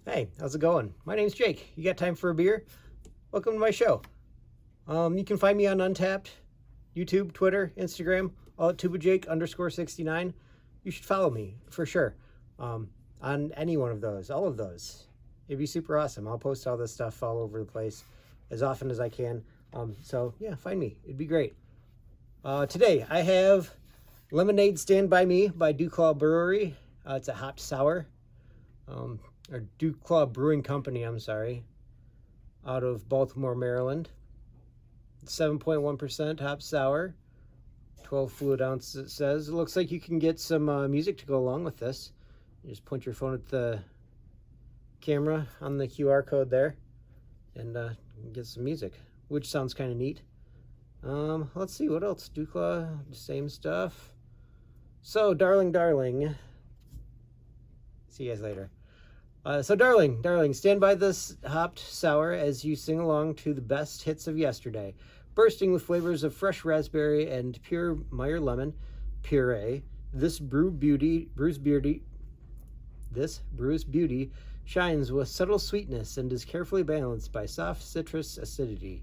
Hey, how's it going? My name's Jake. You got time for a beer? Welcome to my show. You can find me on Untapped, YouTube, Twitter, Instagram, all at tubajake_69. You should follow me for sure. On any one of those, all of those. It'd be super awesome. I'll post all this stuff all over the place as often as I can. So yeah, find me. It'd be great. Today I have Lemonade Stand By Me by Duclaw Brewery. It's a hopped sour. Or Duclaw Brewing Company, I'm sorry, out of Baltimore, Maryland. 7.1% hop sour, 12 fluid ounces it says. It looks like you can get some music to go along with this. You just point your phone at the camera on the QR code there and get some music, which sounds kind of neat. Let's see, what else? Duclaw, same stuff. So, darling. See you guys later. So darling, stand by this hopped sour as you sing along to the best hits of yesterday, bursting with flavors of fresh raspberry and pure Meyer lemon puree. This brew's beauty shines with subtle sweetness and is carefully balanced by soft citrus acidity.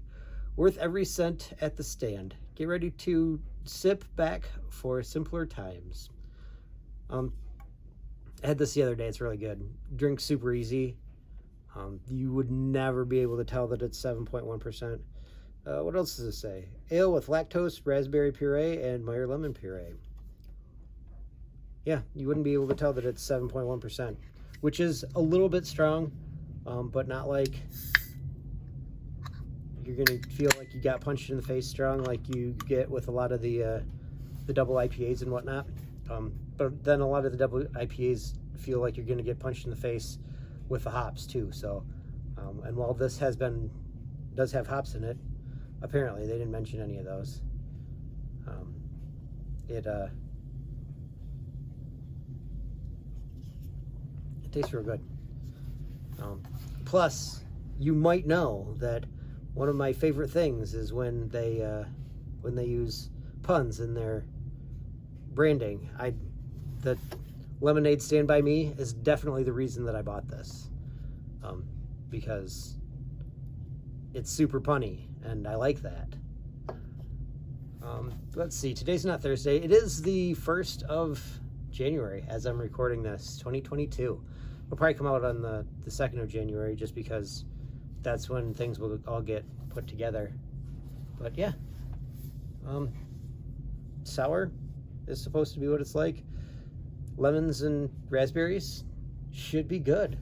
Worth every cent at the stand. Get ready to sip back for simpler times. I had this the other day. It's really good. Drink super easy. You would never be able to tell that it's 7.1%. What else does it say? Ale with lactose, raspberry puree, and Meyer lemon puree. Yeah, you wouldn't be able to tell that it's 7.1%, which is a little bit strong, but not like you're going to feel like you got punched in the face strong like you get with a lot of the double IPAs and whatnot. But then a lot of the double IPAs feel like you're going to get punched in the face with the hops too. So, and while this does have hops in it, apparently they didn't mention any of those. It tastes real good. Plus, you might know that one of my favorite things is when they use puns in their branding. The Lemonade Stand By Me is definitely the reason that I bought this, because it's super punny and I like that. Let's see, today's not Thursday. It is the 1st of January as I'm recording this, 2022. It'll probably come out on the 2nd of January just because that's when things will all get put together. But yeah, sour is supposed to be what it's like. Lemons and raspberries should be good.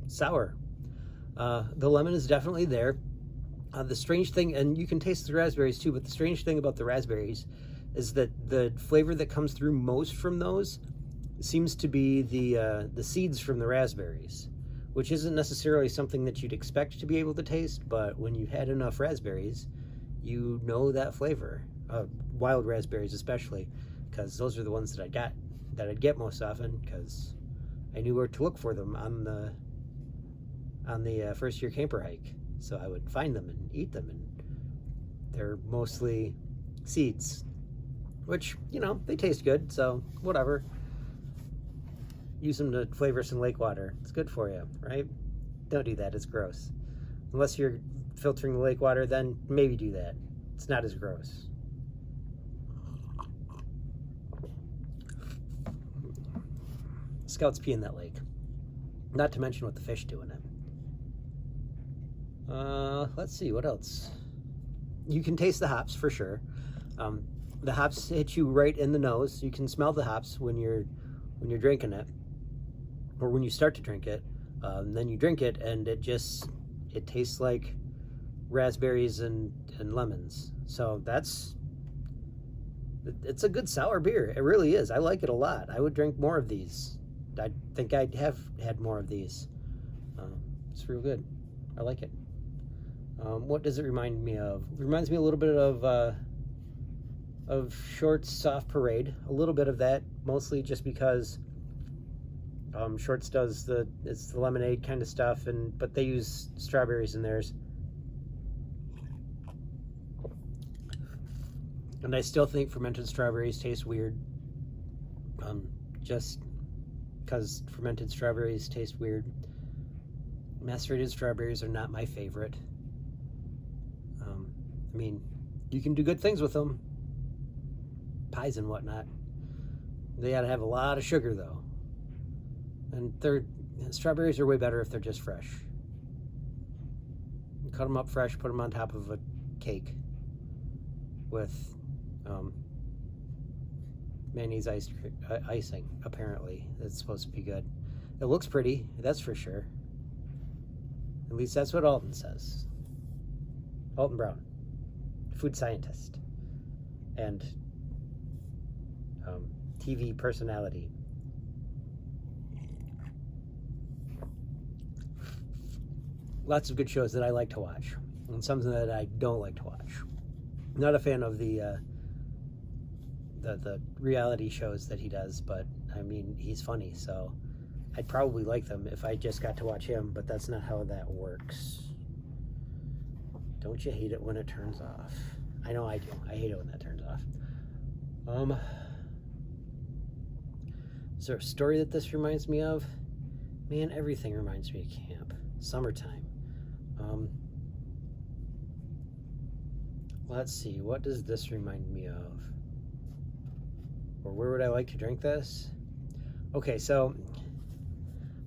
Sour. The lemon is definitely there. The strange thing, and you can taste the raspberries too, but the strange thing about the raspberries is that the flavor that comes through most from those seems to be the seeds from the raspberries, which isn't necessarily something that you'd expect to be able to taste, but when you had enough raspberries, you know that flavor. Wild raspberries especially, because those are the ones that I'd get most often, because I knew where to look for them on the first year camper hike. So I would find them and eat them, and they're mostly seeds, which, you know, they taste good, so whatever. Use them to flavor some lake water. It's good for you, right? Don't do that. It's gross. Unless you're filtering the lake water, then maybe do that. It's not as gross. Scouts pee in that lake. Not to mention what the fish do in it. Let's see, what else? You can taste the hops for sure. The hops hit you right in the nose. You can smell the hops when you're drinking it, or when you start to drink it. Then you drink it, and it tastes like raspberries and lemons. So it's a good sour beer. It really is. I like it a lot. I would drink more of these. I think I'd have had more of these. It's real good. I like it. What does it remind me of? It reminds me a little bit of Short's Soft Parade. A little bit of that, mostly just because Short's does it's the lemonade kind of stuff, but they use strawberries in theirs. And I still think fermented strawberries taste weird. Just because fermented strawberries taste weird. Macerated strawberries are not my favorite. I mean, you can do good things with them. Pies and whatnot. They gotta have a lot of sugar though. And strawberries are way better if they're just fresh. You cut them up fresh, put them on top of a cake with mayonnaise icing, apparently. It's supposed to be good. It looks pretty, that's for sure. At least that's what Alton says. Alton Brown, food scientist and TV personality. Lots of good shows that I like to watch, and something that I don't like to watch. Not a fan of the reality shows that he does, but I mean, he's funny, so I'd probably like them if I just got to watch him, but that's not how that works. Don't you hate it when it turns off? I know I do. I hate it when that turns off. Is there a story that this reminds me of? Man, everything reminds me of camp. Summertime. Let's see, what does this remind me of? Or where would I like to drink this? Okay, so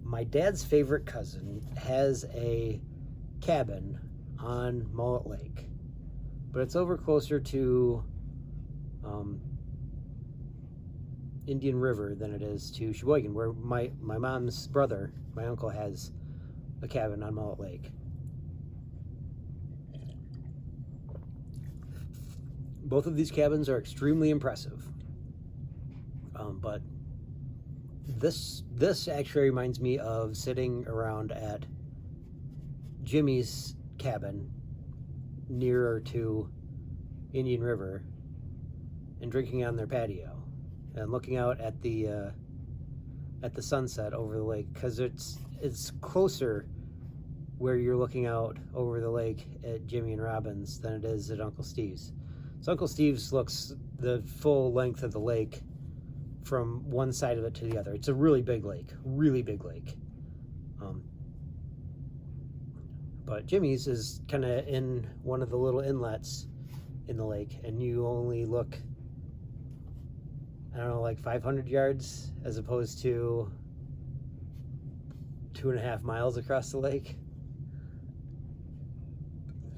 my dad's favorite cousin has a cabin on Mullet Lake, but it's over closer to Indian River than it is to Sheboygan, where my mom's brother, my uncle, has a cabin on Mullet Lake. Both of these cabins are extremely impressive, but this actually reminds me of sitting around at Jimmy's cabin nearer to Indian River and drinking on their patio and looking out at the sunset over the lake, because it's closer where you're looking out over the lake at Jimmy and Robin's than it is at Uncle Steve's. So Uncle Steve's looks the full length of the lake from one side of it to the other. It's a really big lake, really big lake. But Jimmy's is kind of in one of the little inlets in the lake, and you only look, I don't know, like 500 yards as opposed to 2.5 miles across the lake.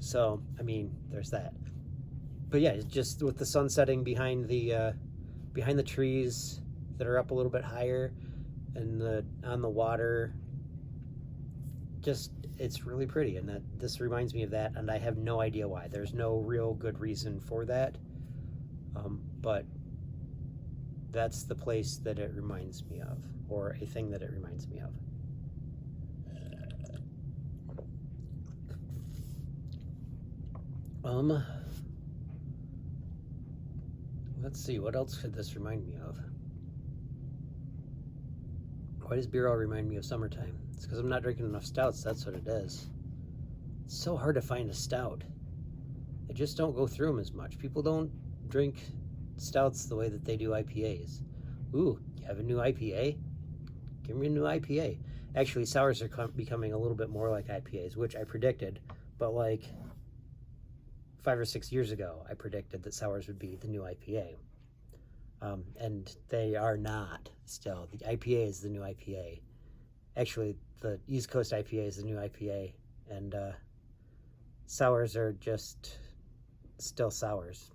So, I mean, there's that. But yeah, it's just with the sun setting behind the trees that are up a little bit higher, and on the water, just, it's really pretty. And this reminds me of that, and I have no idea why. There's no real good reason for that, but that's the place that it reminds me of, or a thing that it reminds me of. Let's see, what else could this remind me of? Why does beer all remind me of summertime? It's because I'm not drinking enough stouts, that's what it is. It's so hard to find a stout. I just don't go through them as much. People don't drink stouts the way that they do IPAs. Ooh, you have a new IPA? Give me a new IPA. Actually, sours are becoming a little bit more like IPAs, which I predicted, but like 5 or 6 years ago, I predicted that sours would be the new IPA. And they are not still. The IPA is the new IPA. Actually, the East Coast IPA is the new IPA, and sours are just still sours.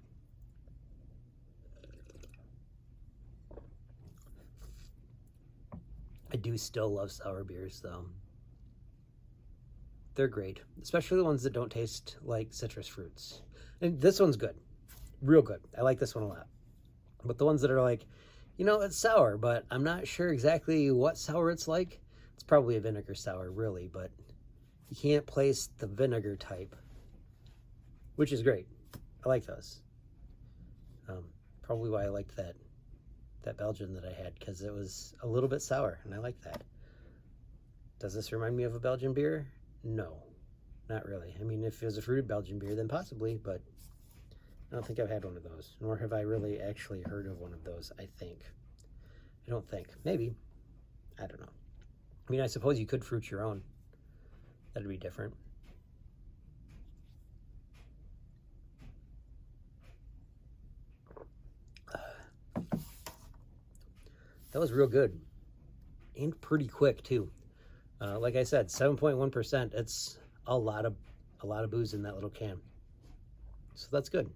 I do still love sour beers, though. They're great, especially the ones that don't taste like citrus fruits. And this one's good, real good. I like this one a lot. But the ones that are like, you know, it's sour, but I'm not sure exactly what sour it's like. It's probably a vinegar sour, really, but you can't place the vinegar type, which is great. I like those. Probably why I liked that Belgian that I had, because it was a little bit sour, and I like that. Does this remind me of a Belgian beer? No, not really. I mean, if it was a fruited Belgian beer, then possibly, but I don't think I've had one of those, nor have I really actually heard of one of those, I think. I don't think. Maybe. I don't know. I mean, I suppose you could fruit your own. That'd be different. That was real good. And pretty quick, too. Like I said, 7.1%. It's a lot of booze in that little can. So that's good.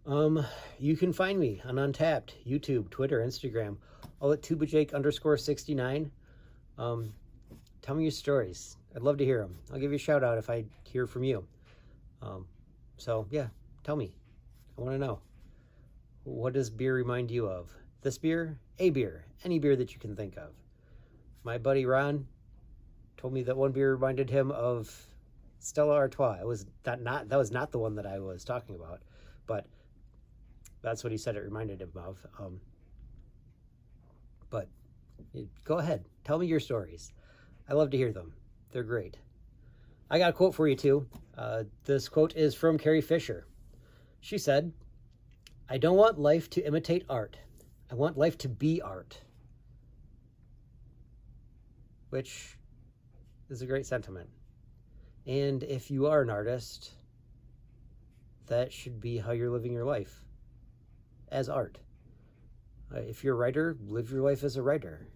You can find me on Untapped, YouTube, Twitter, Instagram, all at tubajake_69. Tell me your stories. I'd love to hear them. I'll give you a shout out if I hear from you. So yeah, tell me. I want to know. What does beer remind you of? This beer? A beer. Any beer that you can think of. My buddy Ron told me that one beer reminded him of Stella Artois. That was not the one that I was talking about, but that's what he said it reminded him of. But go ahead, tell me your stories. I love to hear them. They're great. I got a quote for you too. This quote is from Carrie Fisher. She said, "I don't want life to imitate art. I want life to be art." Which is a great sentiment. And if you are an artist, that should be how you're living your life, as art. If you're a writer, live your life as a writer.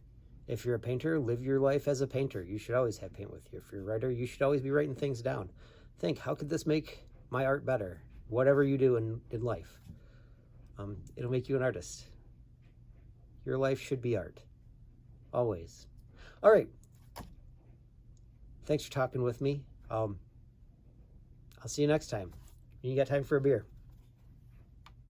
If you're a painter, live your life as a painter. You should always have paint with you. If you're a writer, you should always be writing things down. Think, how could this make my art better? Whatever you do in life, it'll make you an artist. Your life should be art. Always. All right. Thanks for talking with me. I'll see you next time. You got time for a beer.